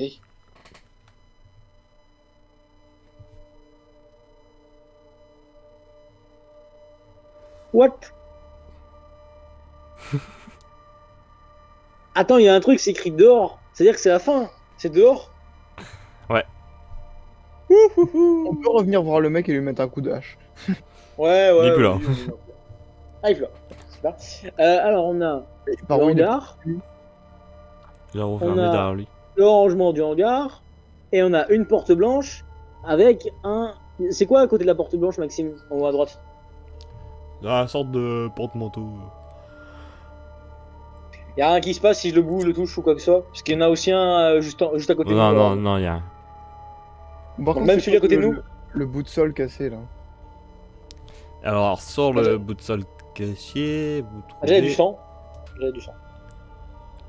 Oui. What? Attends, il y a un truc, c'est écrit dehors. C'est-à-dire que c'est la fin. C'est dehors. Ouais. On peut revenir voir le mec et lui mettre un coup de hache. Ouais, Il est ouais, plus là. vas-y, on y va. Ah, il pleut. Super. Alors, on a Et par le où il est hangar, parti? Il a on refermé a derrière lui. le rangement du hangar, et on a une porte blanche avec un. C'est quoi à côté de la porte blanche, Maxime, en haut à droite? Ah, sorte de porte-manteau. Il y a rien qui se passe si je le bouge, le touche ou quoi que ce soit. Parce qu'il y en a aussi un juste à côté de nous. Non, non, Alors. non, il y a. Par Donc, contre, même c'est celui quoi à côté de nous. le bout de sol cassé là? Alors, sur Ah, le bout de sol caché, vous J'avais du trouvez sang. J'avais du sang.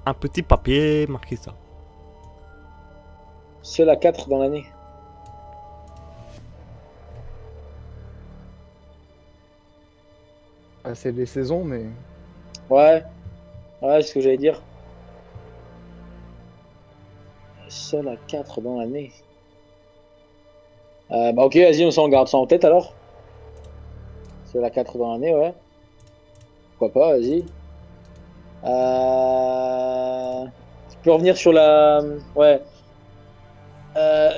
un petit papier marqué ça. Seul à 4 dans l'année. Ah, c'est les saisons, mais. Ouais, ouais, c'est ce que j'allais dire. Seul à 4 dans l'année. Bah ok, vas-y, on s'en garde ça en tête alors. Seul à 4 dans l'année, ouais. Pourquoi pas, vas-y. Tu peux revenir sur la. Ouais.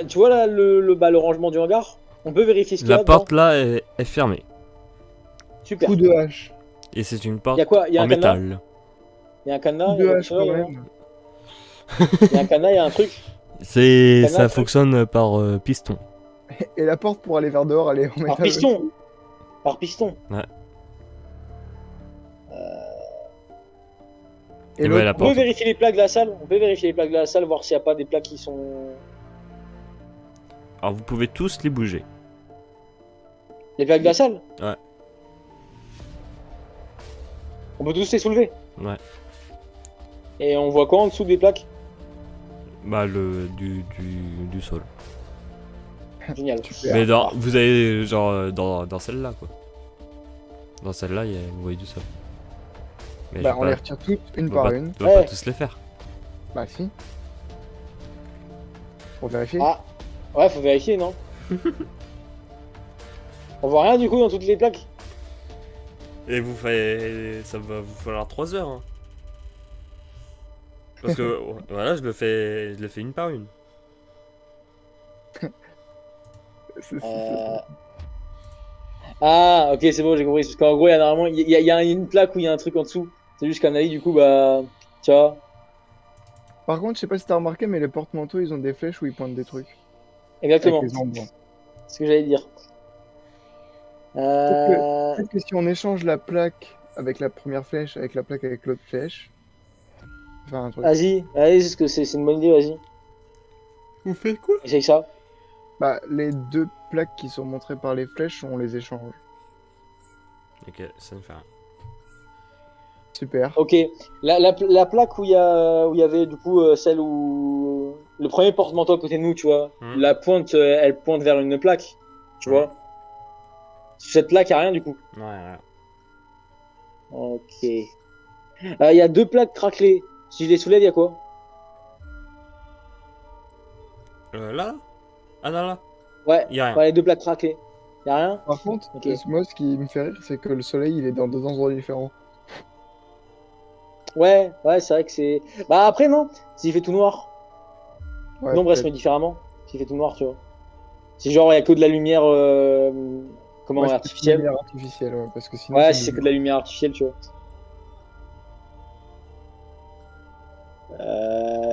Tu vois là le rangement du hangar? On peut vérifier ce qu'il y La a dedans. porte là est fermée. Coup Super. de hache. Et c'est une Il y a porte quoi? Il y a en un cadenas? métal. Il y a un Coup cadenas? Il y a de quoi que hache ce soit, quand il y a même. Il y a un cadenas, il y a un truc. Cadenas, Ça un truc. fonctionne par piston. Et la porte pour aller vers dehors, elle est en Par métal piston. aussi. Par piston. Ouais. Et Et ouais, l'autre la On peut porte. vérifier les plaques de la salle. On peut vérifier les plaques de la salle, voir s'il n'y a pas des plaques qui sont. Alors, vous pouvez tous les bouger. Les plaques de la salle? Ouais. On peut tous les soulever. Ouais. Et on voit quoi en dessous des plaques? Bah, du sol. Génial. Super. Mais vous avez genre dans celle-là quoi. Dans celle-là, vous voyez du sol. Mais Bah, je on vais les pas, retire toutes, une je vais par pas, une. je vais pas Ouais. tous les faire. Bah, si. Pour vérifier. Ah, ouais, faut vérifier, non? On voit rien du coup dans toutes les plaques? Et ça va vous falloir 3 heures. Hein. Parce que voilà, je le fais une par une. Euh... Ah, ok, c'est bon, j'ai compris. Parce qu'en gros, il y a normalement il y a une plaque où il y a un truc en dessous. C'est juste qu'un avis, du coup, bah. Tu vois. Par contre, je sais pas si t'as remarqué, mais les porte-manteaux, ils ont des flèches où ils pointent des trucs. Avec Exactement. les emblemes. C'est ce que j'allais dire. Peut-être que, Euh... peut-être que si on échange la plaque avec la première flèche, avec la plaque avec l'autre flèche, on va faire un truc. Vas-y, allez, c'est ce que c'est une bonne idée, vas-y. Vous faites quoi? Essaye ça. Bah, les deux plaques qui sont montrées par les flèches, on les échange. Ok, ça me fait rien. Super. Ok. La plaque où il y avait, du coup, celle où. Le premier porte-manteau à côté de nous, tu vois. Hmm. La pointe, elle pointe vers une plaque. Tu Hmm. vois. Sur cette plaque, il n'y a rien, du coup. Ouais, ouais. Ok. Il y a deux plaques craquelées. Si je les soulève, il y a quoi? Là? Ah non, là. Ouais, Y a rien. ouais, les deux plaques craquelées. Y a rien? Par contre, Ok. moi, ce qui me fait rire, c'est que le soleil, il est dans deux endroits différents. Ouais, ouais, c'est vrai que c'est. Bah après, non. S'il fait tout noir. Ouais, L'ombre, elle se met peut-être. différemment. S'il fait tout noir, tu vois. Si genre, il y a que de la lumière. Comment, Ouais, c'est une artificielle. lumière artificielle, ouais, parce que sinon, Ouais, c'est si c'est que bizarre. de la lumière artificielle, tu vois.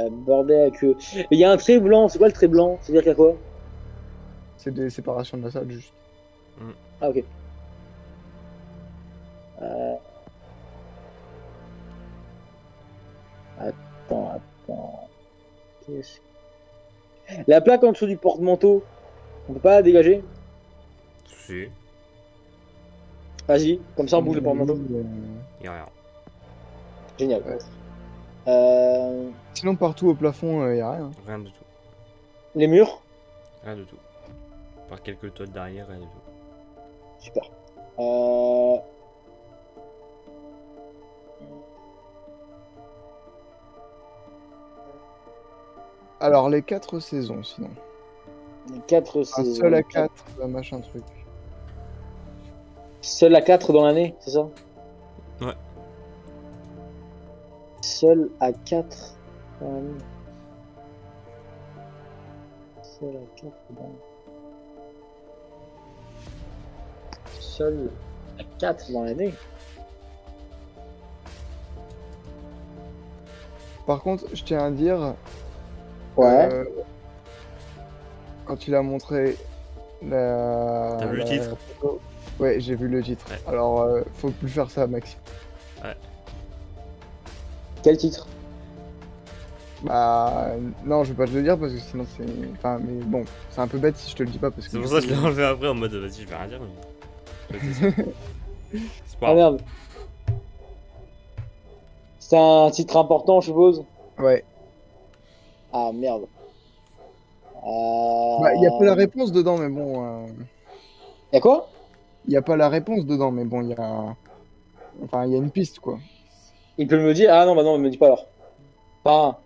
Bordel avec eux. Il y a un trait blanc. C'est quoi le trait blanc? C'est-à-dire qu'il y a quoi? C'est des séparations de la salle, juste. Ah, ok. Euh, attends. Qu'est-ce- La plaque en dessous du porte-manteau, on peut pas la dégager? Si. Vas-y, comme ça on À bouge le mon porte-manteau. avis, Y a rien. Génial. ouais. Euh, Sinon, partout au plafond, il y a rien. Rien du tout. les murs? Rien du tout. Par quelques toiles derrière, rien du tout. Super. Euh, Alors, les 4 saisons, sinon. Les 4 Un saisons. seul à 4, machin truc. Seul à 4 dans l'année, c'est ça? Ouais. Seul à 4 dans l'année. Seul à 4 dans l'année. Seul à 4 dans l'année. Par contre, je tiens à dire, Ouais. quand il a montré la. T'as vu le titre? photo, ouais, j'ai vu le titre. Ouais. Alors, faut plus faire ça, Maxime. Quel titre? Bah, non, je vais pas te le dire parce que sinon c'est. Enfin, mais bon, c'est un peu bête si je te le dis pas parce que. C'est pour ça que je l'ai enlevé après en mode vas-y, je vais rien dire. Mais... C'est pas Ah grave. merde. C'est un titre important, je suppose. Ouais. Ah merde. Bah, y a pas la réponse dedans, mais bon. Y'a quoi? Y a pas la réponse dedans, mais bon, y a. Enfin, y a une piste, quoi. Il peut me dire? Ah non, bah non, il me dit pas alors. Enfin,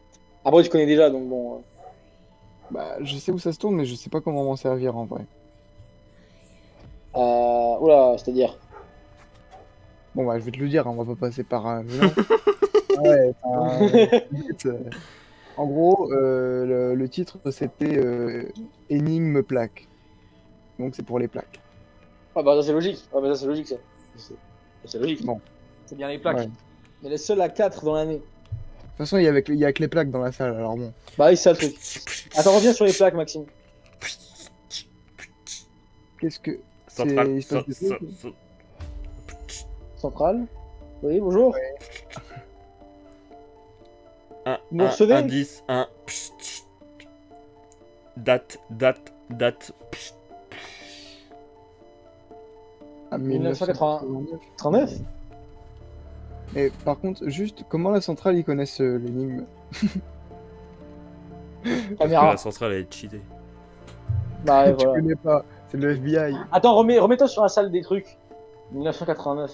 après tu connais déjà, donc bon. Bah, je sais où ça se tourne, mais je sais pas comment m'en servir en vrai. Oula, c'est-à-dire. Bon, bah, je vais te le dire, hein, on va pas passer par un. Mais non. Ouais, en gros, le titre c'était Énigme plaque. Donc c'est pour les plaques. Ah bah ça c'est logique. Ah bah ça c'est logique ça. C'est logique. Bon. C'est bien les plaques. Ouais. Mais les seuls à 4 dans l'année. De toute façon, il y a que les plaques dans la salle, alors bon. Bah oui, c'est ça le truc. Attends, reviens sur les plaques, Maxime. Qu'est-ce que. Central. il se passe des trucs Centrale. Oui, bonjour. Un, Vous me recevez? indice, un. Date. À 1989. 1989. Et par contre, juste, comment la centrale, ils connaissent l'énigme? Parce que Caméra. la centrale elle est cheatée. Bah ouais, Tu voilà. connais pas, c'est le FBI. Attends, remets-toi sur la salle des trucs. 1989.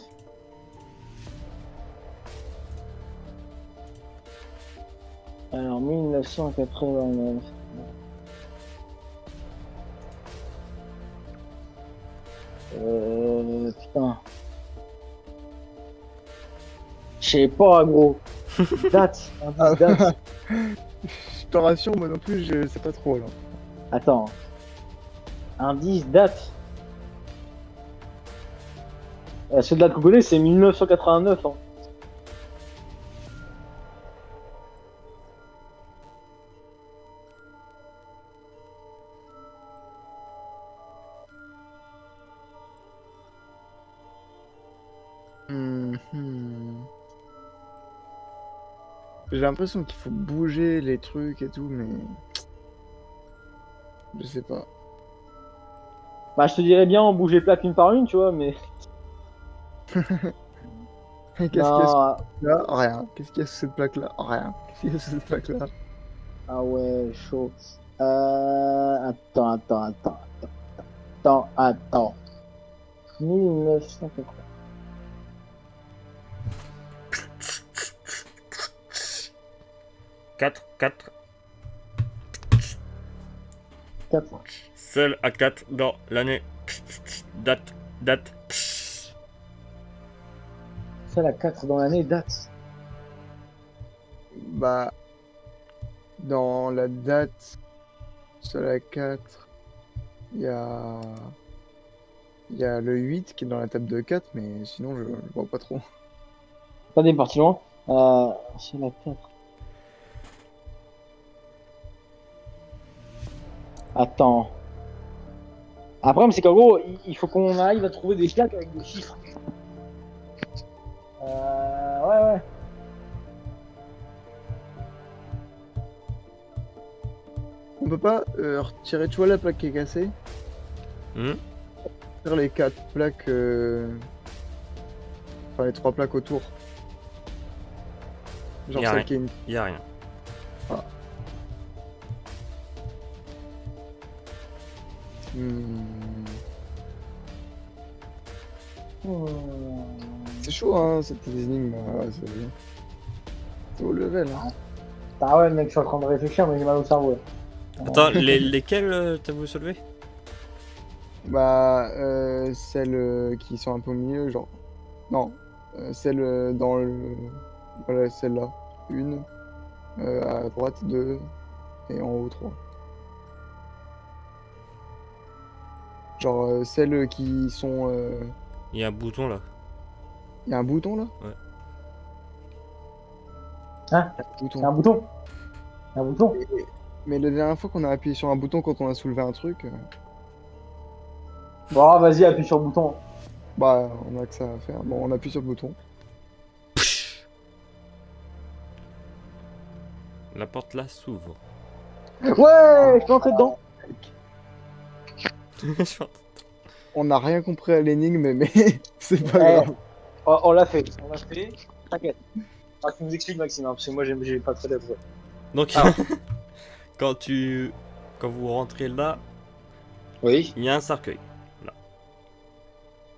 Alors, 1989. Putain. Je sais pas, gros. Date. Ah. Date. Je te rassure, moi non plus, je sais pas trop là. Attends. Indice, date. La seule date qu'on connaît, c'est 1989. Hein. J'ai l'impression qu'il faut bouger les trucs et tout, mais. Je sais pas. Bah, je te dirais bien, on bouge les plaques une par une, tu vois, mais. Qu'est-ce qu'il y a Non. là? Rien. Qu'est-ce qu'il y a sur cette plaque là? Rien. Qu'est-ce qu'il y a sur cette plaque là? Ah ouais, chaud. Attends. 1980. 4. 4. Seul à 4 dans l'année. Date. Celle à 4 dans l'année, date. Bah. Dans la date. Sur la 4. Il y a. Il y a le 8 qui est dans la table de 4, mais sinon je vois pas trop. Attendez, parti loin. C'est la 4. Attends. Après, problème, c'est qu'en gros, il faut qu'on arrive à trouver des plaques avec des chiffres. Ouais. On peut pas retirer, tu vois la plaque qui est cassée? Faire les 4 plaques. Enfin, les 3 plaques autour. Genre Y a celle rien. qui est une. Y'a rien. C'est chaud, hein, cette énigme. C'est au level. Hein. Ah ouais, mec, je suis en train de réfléchir, mais j'ai mal au cerveau. Attends, lesquels t'as voulu soulever? Bah, celles qui sont un peu au milieu, genre. Non, celles dans le. Voilà, celle-là. Une, à droite, deux, et en haut, trois. Genre, celles qui sont. Il y a un bouton là. Il y a un bouton là? Ouais. Hein? Un C'est bouton. un bouton? Un bouton? Mais la dernière fois qu'on a appuyé sur un bouton quand on a soulevé un truc, Bon, vas-y, appuie sur le bouton. bah, on a que ça à faire. Bon, on appuie sur le bouton. La porte là s'ouvre. Ouais, je suis entré dedans. On n'a rien compris à l'énigme, mais c'est pas Eh, grave. on l'a fait. On l'a fait. T'inquiète. Ah, tu nous expliques, Maxime, hein, parce que moi, j'ai pas très d'être. Donc, Ah. quand vous rentrez là, Oui. il y a un cercueil.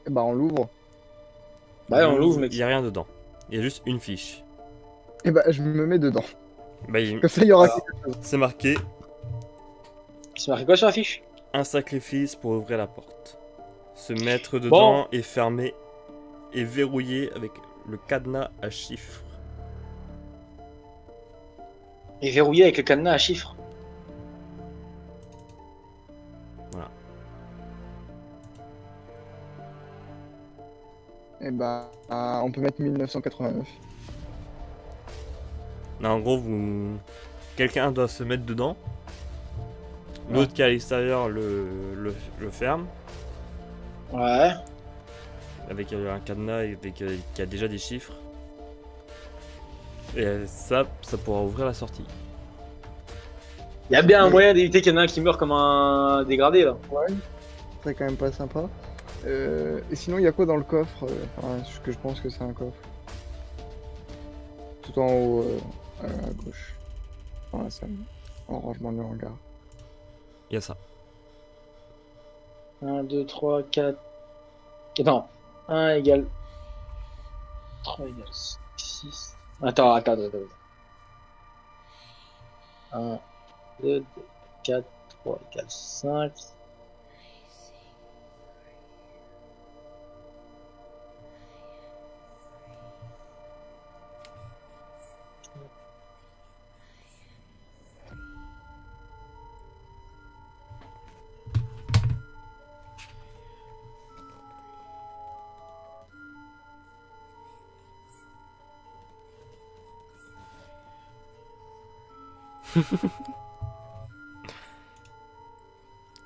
Bah, on l'ouvre. Bah, on l'ouvre, mec. Il y a rien dedans. Il y a juste une fiche. Et bah, je me mets dedans. Bah, Comme ça, il y aura. Alors. c'est marqué C'est marqué quoi sur la fiche? un sacrifice pour ouvrir la porte. Se mettre dedans et fermer et verrouiller avec le cadenas à chiffres. Et verrouillé avec le cadenas à chiffres. Et bah, on peut mettre 1989. Là, en gros, quelqu'un doit se mettre dedans. L'autre qui est à l'extérieur le ferme. Ouais. Avec un cadenas et qui a déjà des chiffres. Et ça pourra ouvrir la sortie. Il y a bien un moyen d'éviter qu'il y en ait un qui meurt comme un dégradé là. Ouais, c'est quand même pas sympa. Et sinon, il y a quoi dans le coffre? Enfin, ce que je pense que c'est un coffre. Tout en haut, à gauche. Dans la salle. En rangement de hangar. Il y a ça. 1, 2, 3, 4. Attends. 1 égale 3 égale 6. Attends. 1, 2, 4, 3 égale 5.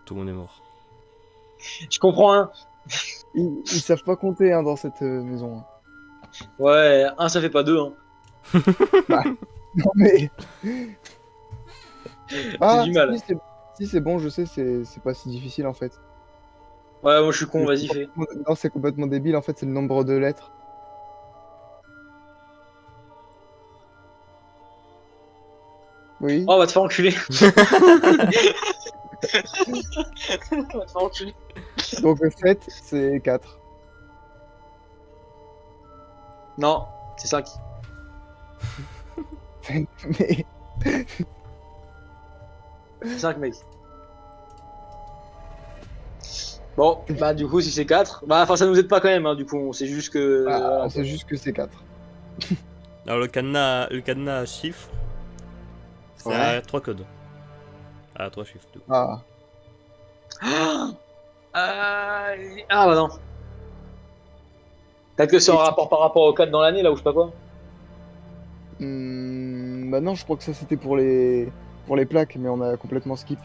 Tout le monde est mort. Je comprends, hein. Ils savent pas compter hein, dans cette maison. Hein. Ouais, 1 ça fait pas 2, hein. Non mais. C'est du mal. Si c'est bon, je sais, c'est pas si difficile en fait. Ouais, moi je suis con, vas-y, fais. Non, c'est complètement débile, en fait, c'est le nombre de lettres. Oui. Oh, on va te faire enculer. On va te faire enculer. Donc 7, c'est 4. Non, c'est 5. Mais. C'est 5, mec. Bon, bah du coup, si c'est 4, bah enfin ça nous aide pas quand même, hein, du coup, on sait juste que. voilà, On sait juste que c'est 4. Alors le cadenas à chiffres, c'est Ouais. à 3 codes. À 3 chiffres. Tout. Ah. Ah bah non. Peut-être que c'est en rapport par rapport au code dans l'année, là, ou je sais pas quoi. Bah non, je crois que ça c'était pour les plaques, mais on a complètement skip.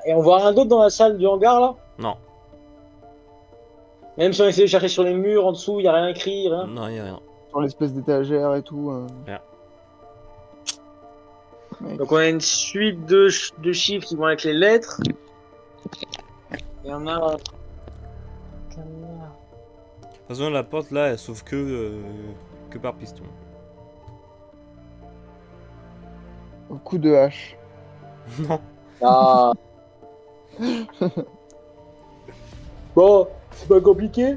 Et on voit rien d'autre dans la salle du hangar, là? Non, Même si on essaie de chercher sur les murs, en dessous, y a rien écrit, rien. non, il n'y a rien. Sur l'espèce d'étagère et tout. Rien. Mec. Donc on a une suite de chiffres qui vont avec les lettres. Il y en a... De toute façon, la porte là, elle s'ouvre que par piston. Coup de hache. Non. Ah. Bon, c'est pas compliqué.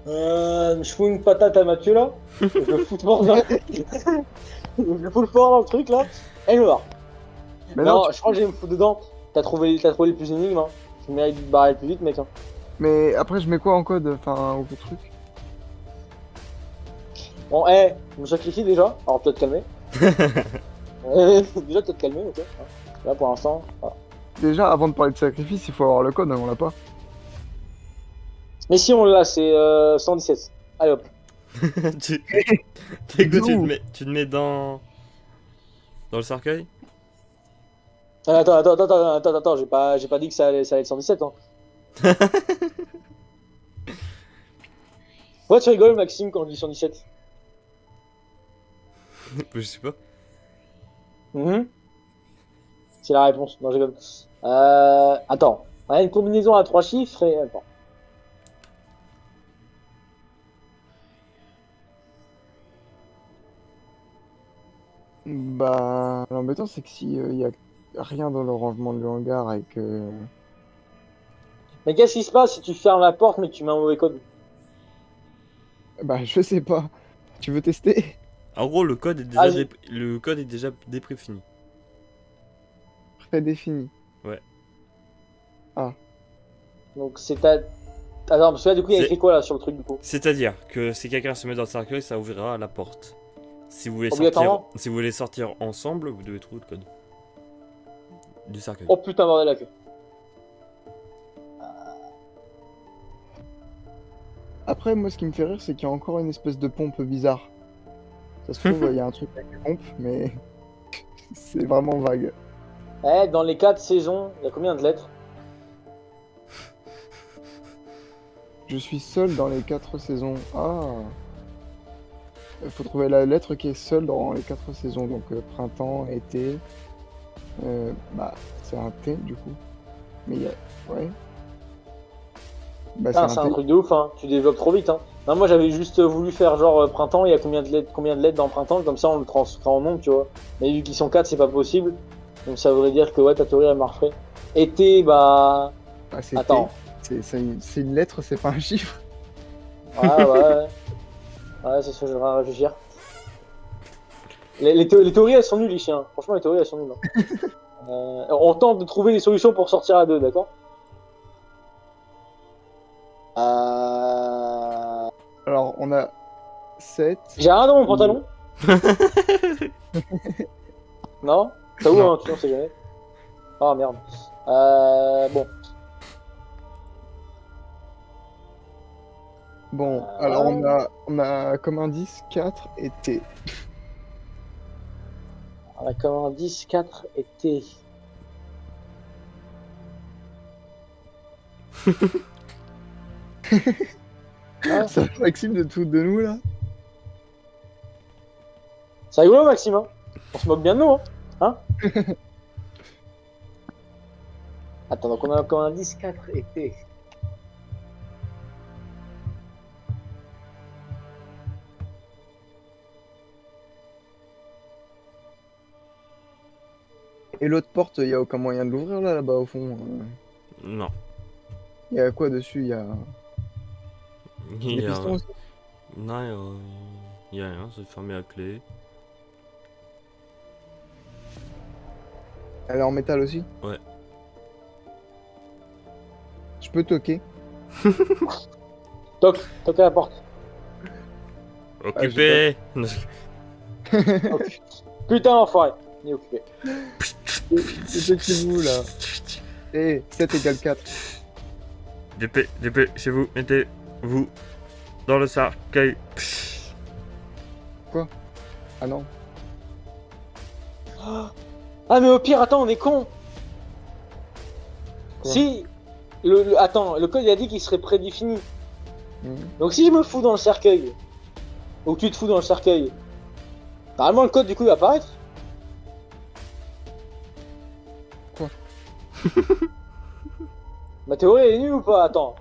Je fous une patate à Mathieu là. Je le fous fort dans... je le fous fort dans le truc là. Et je me barre. Mais non, non, je crois que je vais me foutre dedans. T'as trouvé les plus énigmes. Hein. Tu mérites de te barrer plus vite, mec. Hein. mais après, je mets quoi en code? Enfin, au truc. Bon, je me sacrifie déjà. Alors, peut-être calmer. Déjà, peut-être calmer, ok. Là, pour l'instant. Voilà. Déjà, avant de parler de sacrifice, il faut avoir le code, hein, on l'a pas. Mais si on l'a, c'est 117. Allez hop. Écoute, tu te mets dans le cercueil. Attends, j'ai pas dit que ça allait être 117. Hein. Pourquoi tu rigoles, Maxime, quand je dis 117? Je sais pas. C'est la réponse. Non, j'ai comme. Attends. On a une combinaison à 3 chiffres et. Attends. Bah, l'embêtant, c'est que si y a rien dans le rangement du hangar et que. Mais qu'est-ce qui se passe si tu fermes la porte mais que tu mets un mauvais code? Bah, je sais pas. Tu veux tester? En gros, le code est déjà dépréfini. Prédéfini. Ouais. Ah. Donc c'est ta. Attends, parce que là, du coup, il y a écrit quoi là sur le truc du coup? C'est-à-dire que si quelqu'un se met dans le cercueil, ça ouvrira la porte. Si vous voulez sortir ensemble, vous devez trouver le code du cercueil. Oh putain, bordel la queue. Après, moi, ce qui me fait rire, c'est qu'il y a encore une espèce de pompe bizarre. Ça se trouve, il y a un truc avec la pompe, mais c'est vraiment vague. Dans les 4 saisons, il y a combien de lettres? Je suis seul dans les 4 saisons. Ah. Il faut trouver la lettre qui est seule dans les 4 saisons. Donc printemps, été. Bah, c'est un T du coup. Mais il y a. Ouais. Bah, C'est un truc de ouf, hein. Tu développes trop vite. Hein. Non, moi j'avais juste voulu faire genre printemps, il y a combien de lettres dans printemps, comme ça on le transfère en nombre, tu vois. Mais vu qu'ils sont 4, c'est pas possible. Donc ça voudrait dire que ouais, ta théorie elle marcherait. Été, bah. Ah, c'est attends. C'est une lettre, c'est pas un chiffre. Ouais. Ouais, c'est ça, je devrais réfléchir. Les théories elles sont nulles, les chiens. Franchement, les théories elles sont nulles. Hein. On tente de trouver des solutions pour sortir à deux, d'accord? Alors, on a 7. J'ai rien dans mon pantalon. Non? Ça ouvre, hein, tu sais, on sait jamais. Oh merde. Bon. Bon, alors on a comme indice 4 et T. On a comme indice 4 et T. Ah, ça fait Maxime de tout de nous là. C'est rigolo, Maxime, hein? On se moque bien de nous, hein? Attends, donc on a comme indice 4 et T. Et l'autre porte, il y a aucun moyen de l'ouvrir là-bas au fond. Non. Il y a quoi dessus? Il y a Il des y a... pistons aussi. Non, il y a rien, c'est fermé à clé. Elle est en métal aussi? Ouais. Je peux toquer? Toc à la porte. Occupé. Putain, enfoiré. Il est occupé. C'est chez vous là. Eh, 7 égale 4. DP, chez vous, mettez-vous dans le cercueil. Quoi? Ah non. Ah mais au pire, attends, on est con. Quoi? Si attends, le code il a dit qu'il serait prédéfini. Mhm. Donc si je me fous dans le cercueil, ou que tu te fous dans le cercueil, normalement le code du coup il va apparaître. Quoi? Ma théorie elle est nulle ou pas? Attends.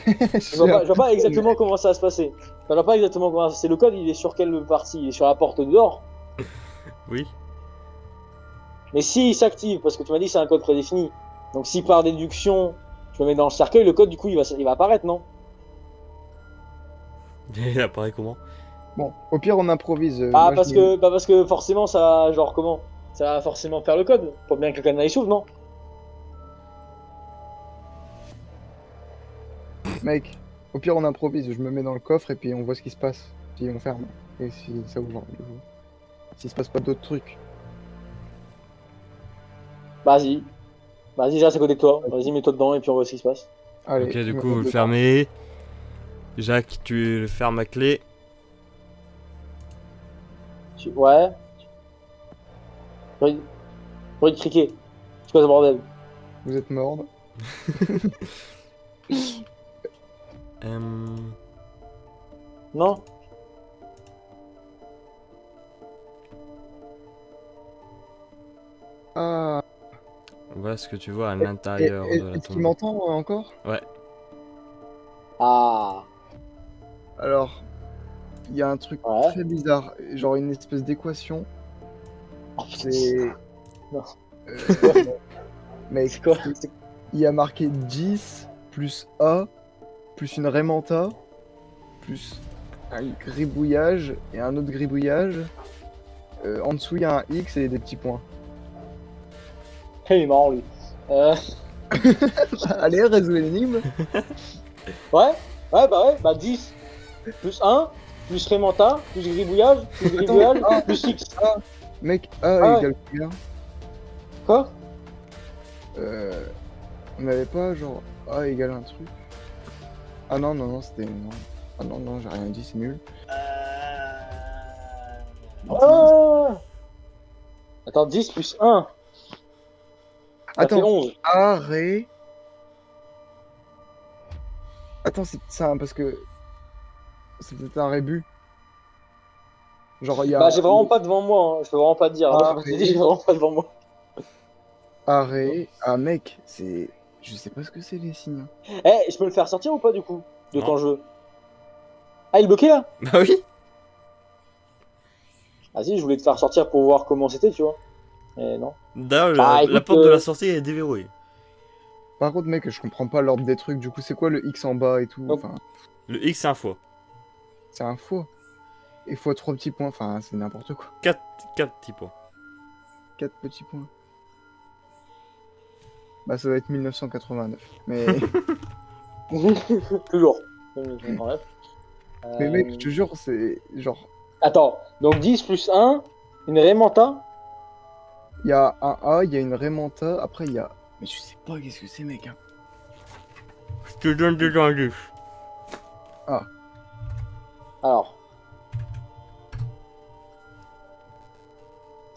Je vois pas exactement comment ça va se passer. Je vois pas exactement comment c'est. Le code il est sur quelle partie? Il est sur la porte dehors. Oui. Mais s'il s'active, parce que tu m'as dit que c'est un code prédéfini, donc si par déduction je me mets dans le cercueil, le code du coup il va apparaître, non? Il apparaît comment? Bon, au pire, on improvise. Ah, Moi, parce que forcément, ça. Genre, comment? Ça va forcément faire le code. Pour bien que le canal s'ouvre, non? Mec, au pire, on improvise. Je me mets dans le coffre et puis on voit ce qui se passe. Si on ferme. Et si ça ouvre. S'il se passe pas d'autres trucs. Vas-y. Vas-y, j'ai à côté de toi. Vas-y, mets-toi dedans et puis on voit ce qui se passe. Allez, Ok, je du me coup, mets vous le dedans. fermez. Jacques, tu fermes à clé. Ouais. Bruit de criquet. C'est quoi ce bordel? Vous êtes mort. Non? Ah. Voilà ce que tu vois à l'intérieur de la Est-ce qu'il tombe. m'entend encore? Ouais. Ah. Alors, il y a un truc Ouais. très bizarre. Genre une espèce d'équation. Oh, putain. C'est. Non. Euh, Mec, C'est quoi? il y a marqué 10 plus A plus une Raymanta plus un gribouillage et un autre gribouillage. En dessous, il y a un X et des petits points. Il est marrant, lui. Allez, résous l'énigme. Ouais, bah 10 plus 1 plus Raymanta plus gribouillage Attends, plus X. Mec, A Ah égale combien? Quoi? On n'avait pas genre A égale un truc? Ah non, non, non, c'était. Non. Ah non, non, j'ai rien dit, c'est nul. Oh Attends, 10 plus 1. Ça fait Attends, 11. A, Ré. Attends, c'est ça, parce que. C'était un rébut. Genre, il y a. Bah, j'ai vraiment pas devant moi, hein. Je peux vraiment pas te dire. Ah, J'ai vraiment pas devant moi. Arrêt. Ah, mec, c'est. Je sais pas ce que c'est les signes. Eh, je peux le faire sortir ou pas du coup? De Non. ton jeu? Ah, il est bloqué là? Bah oui. Ah si, je voulais te faire sortir pour voir comment c'était, tu vois. Mais non. D'ailleurs, Bah, la écoute, porte de la sortie est déverrouillée. Par contre, mec, je comprends pas l'ordre des trucs. Du coup, c'est quoi le X en bas et tout? Donc- Enfin, Le X c'est un fois. c'est un fois. Et fois 3 petits points. Enfin, c'est n'importe quoi. 4 petits points. 4 petits points. Bah, ça doit être 1989. Mais, Toujours. mais mec, je te jure, c'est genre. Attends, donc 10 plus 1, une Raymanta. Il y a un A, il y a une Raymanta. Après, il y a. Mais je sais pas qu'est-ce que c'est, mec. Hein. Je te donne des indices. Alors.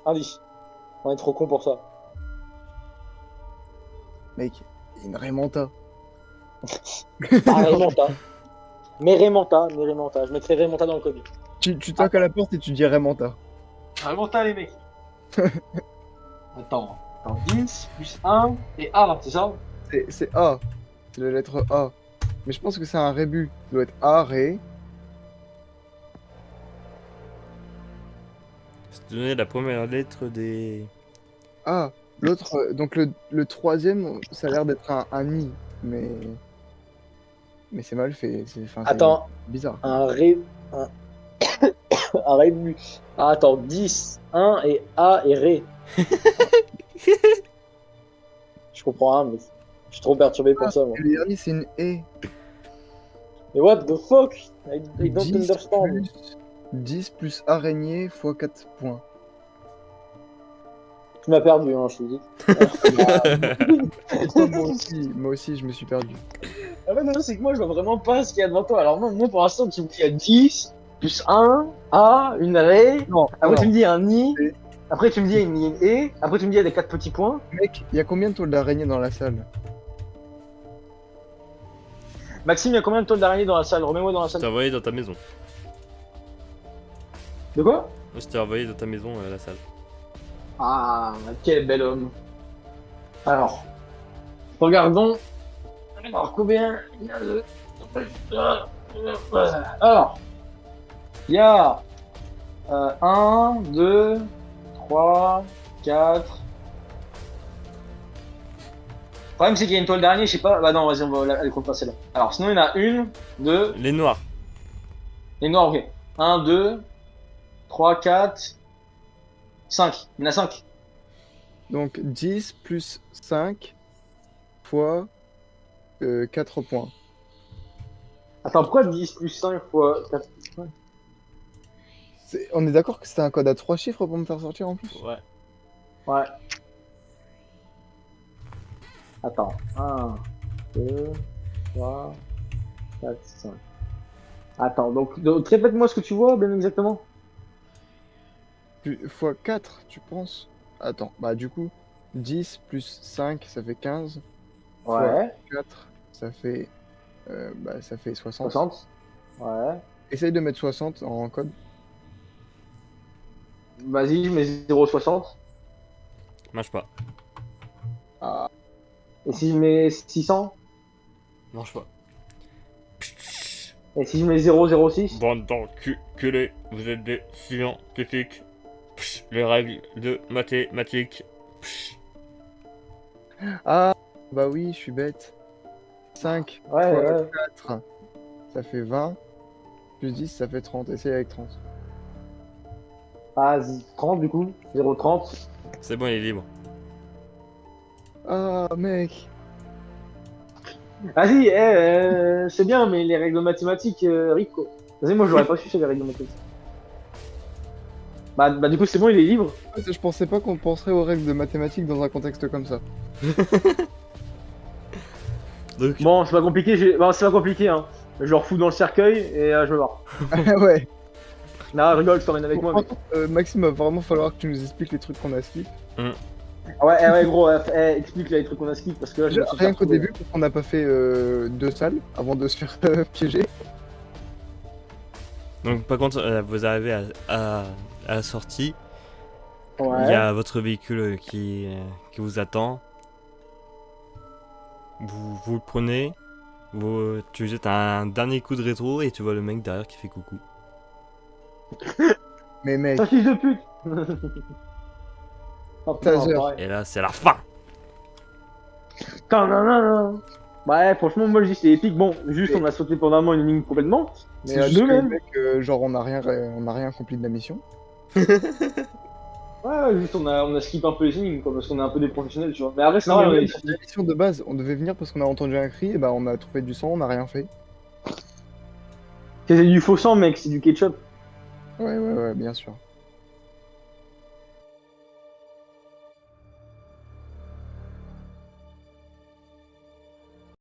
Indice. On est trop con pour ça. Mec, il y a une Raymanta. Ah, Raymanta. Mais Raymanta. Je mettrai Raymanta dans le code. Tu toques à la porte et tu dis Raymanta. Raymanta, les mecs. Attends. 10 plus 1 et A, c'est ça? C'est A. C'est la lettre A. Mais je pense que c'est un rébut. Ça doit être A, Ré. Je te donnais la première lettre des. Ah, l'autre. Donc le troisième, ça a l'air d'être un I. Mais c'est mal fait. Enfin, c'est Attends, bizarre. un Rébus. Ah, attends, 10, 1 et A et Ré. Je comprends rien, mais je suis trop perturbé pour ça, moi. Et le dernier, c'est une E. Mais what the fuck? I don't 10 understand. plus, 10 plus araignée fois 4 points. Tu m'as perdu, hein, je te dis. Et toi, moi aussi, je me suis perdu. Ah ouais, non, c'est que moi, je vois vraiment pas ce qu'il y a devant toi. Alors, moi pour l'instant, tu me dis il y a 10, plus 1, A, une Ré. Non, Après, non. tu me dis un I. Et- Après, tu me dis il y a une E. Après, tu me dis il y a des 4 petits points. Mec, il y a combien de toiles d'araignée dans la salle? Maxime, il y a combien de toiles d'araignée dans la salle? Remets-moi dans la Je salle. t'ai envoyé dans ta maison. De quoi? Je t'ai envoyé dans ta maison à la salle. Ah, quel bel homme. Alors, regardons. Alors, combien il y a de... Alors, il y a 1, 2, 3, 4. Le problème, c'est qu'il y a une toile d'araignée, je sais pas. Bah non, vas-y, on va aller compter celle-là. Alors, sinon, il y en a 1, 2, Les noirs. Les noirs, ok. 1, 2, 3, 4, 5. Il y en a 5. Donc 10 plus 5 fois 4 points. Attends, pourquoi 10 plus 5 fois 4? On est d'accord que c'était un code à 3 chiffres pour me faire sortir en plus? Ouais. Ouais. Attends. 1, 2, 3, 4, 5. Attends, donc répète-moi ce que tu vois, bien exactement. Fois 4, tu penses? Attends, bah du coup, 10 plus 5, ça fait 15. Ouais. Fois 4, ça fait 60. 60. Ouais. Essaye de mettre 60 en code. Vas-y, je mets 0,60. Marche pas. Ah, Et si je mets 600? Marche pas. Et si je mets 0,06? Bande d'enculés, vous êtes des scientifiques. Psh, les règles de mathématiques. Psh. ah, bah oui, je suis bête. 5 Ouais, fois ouais. 4, ça fait 20. Plus 10, ça fait 30. Essaye avec 30. Ah, 30 du coup. 0,30. C'est bon, il est libre. Ah, mec. Vas-y, c'est bien, mais les règles mathématiques, Rico. Vas-y, moi, je l'aurais pas su, c'est les règles mathématiques. Bah, du coup, c'est bon, il est libre. Je pensais pas qu'on penserait aux règles de mathématiques dans un contexte comme ça. Donc, Bon, c'est pas compliqué, bon, c'est pas compliqué, hein. Je le refous dans le cercueil et je me barre. Ouais. Non, rigole, je t'emmène avec moi, mec. Maxime, va vraiment falloir que tu nous expliques les trucs qu'on a skip. Ouais, gros, explique là, les trucs qu'on a skip parce que là, je me suis Rien qu'au retrouvé. début, parce qu'on n'a pas fait 2 salles avant de se faire piéger. donc, par contre, vous arrivez à la sortie. Il y Ouais. a votre véhicule qui vous attend. Vous le prenez. Tu jettes un dernier coup de rétro et tu vois le mec derrière qui fait coucou. Mais mec, Ta fille de pute. Oh, putain, Taser. pareil. Et là, c'est la fin. Tananana. Ouais, franchement, moi je dis c'est épique. Bon, juste on a sauté pendant un moment une ligne complètement. Mais c'est juste deux que, même. mec, genre on a rien accompli de la mission. Ouais, juste on a skip un peu les lignes quoi, parce qu'on est un peu des professionnels, tu vois. Mais après, c'est Non, normal, mais on même est sur sorti. la mission de base, on devait venir parce qu'on a entendu un cri, et bah on a trouvé du sang, on n'a rien fait. C'est du faux sang, mec, c'est du ketchup. Ouais, bien sûr.